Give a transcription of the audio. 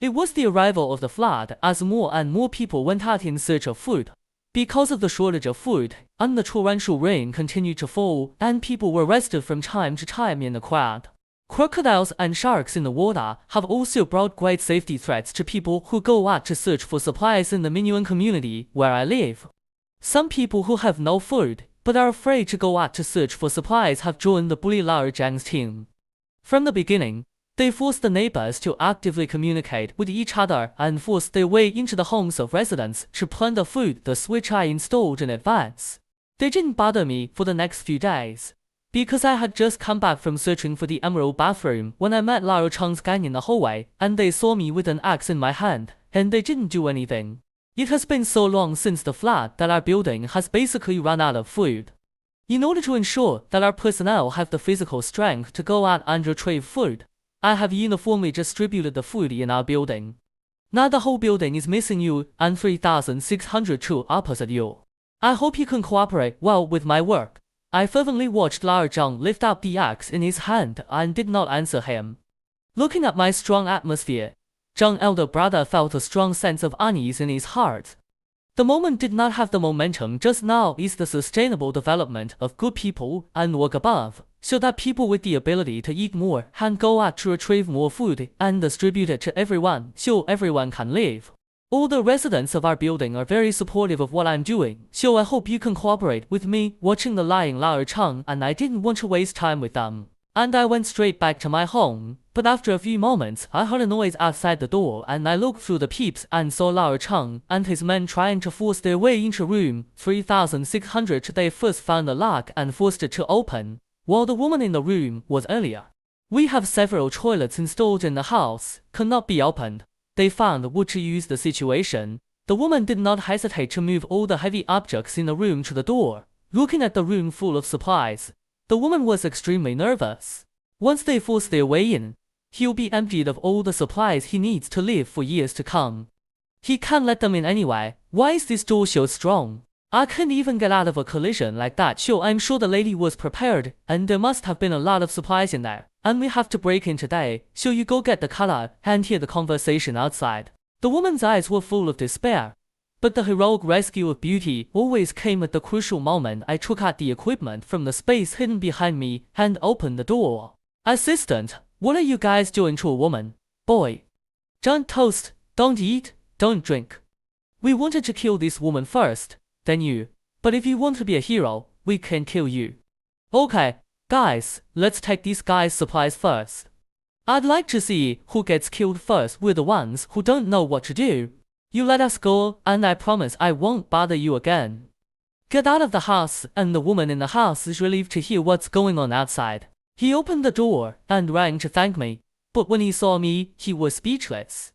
It was the arrival of the flood as more and more people went out in search of food. Because of the shortage of food, and the torrential rain continued to fall, and people were arrested from time to time in the crowd. Crocodiles and sharks in the water have also brought great safety threats to people who go out to search for supplies in the Minuan community where I live. Some people who have no food, but are afraid to go out to search for supplies have joined the Bully Lao Zhang's team. From the beginning, they forced the neighbors to actively communicate with each other and forced their way into the homes of residents to plunder food, the switch I installed in advance. They didn't bother me for the next few days, because I had just come back from searching for the emerald bathroom when I met Lao Chang's gang in the hallway, and they saw me with an axe in my hand, and they didn't do anything. It has been so long since the flood that our building has basically run out of food. In order to ensure that our personnel have the physical strength to go out and retrieve food, I have uniformly distributed the food in our building. Now the whole building is missing you and 3,600 true opposite you. I hope you can cooperate well with my work. I fervently watched Lao Zhang lift up the axe in his hand and did not answer him. Looking at my strong atmosphere, Zhang's elder brother felt a strong sense of unease in his heart. The moment did not have the momentum just now is the sustainable development of good people and work above, so that people with the ability to eat more can go out to retrieve more food and distribute it to everyone so everyone can live. All the residents of our building are very supportive of what I'm doing, so I hope you can cooperate with me watching the lying Lao Chang, and I didn't want to waste time with them. And I went straight back to my home, but after a few moments I heard a noise outside the door and I looked through the peeps and saw Lao Chang and his men trying to force their way into room 3600. They first found the lock and forced it to open, while the woman in the room was earlier. We have several toilets installed in the house, could not be opened. They found wood to use the situation. The woman did not hesitate to move all the heavy objects in the room to the door. Looking at the room full of supplies, the woman was extremely nervous. Once they force their way in, he'll be emptied of all the supplies he needs to live for years to come. He can't let them in anyway. Why is this door so strong? I can't even get out of a collision like that, so I'm sure the lady was prepared, and there must have been a lot of supplies in there. And we have to break in today, so you go get the color and hear the conversation outside. The woman's eyes were full of despair. But the heroic rescue of beauty always came at the crucial moment. I took out the equipment from the space hidden behind me and opened the door. Assistant, what are you guys doing to a woman? Boy. Don't toast, don't eat, don't drink. We wanted to kill this woman first, then you. But if you want to be a hero, we can kill you. Okay, guys, let's take this guy's supplies first. I'd like to see who gets killed first. We're the ones who don't know what to do. You let us go, and I promise I won't bother you again. Get out of the house, and the woman in the house is relieved to hear what's going on outside. He opened the door and ran to thank me, but when he saw me, he was speechless.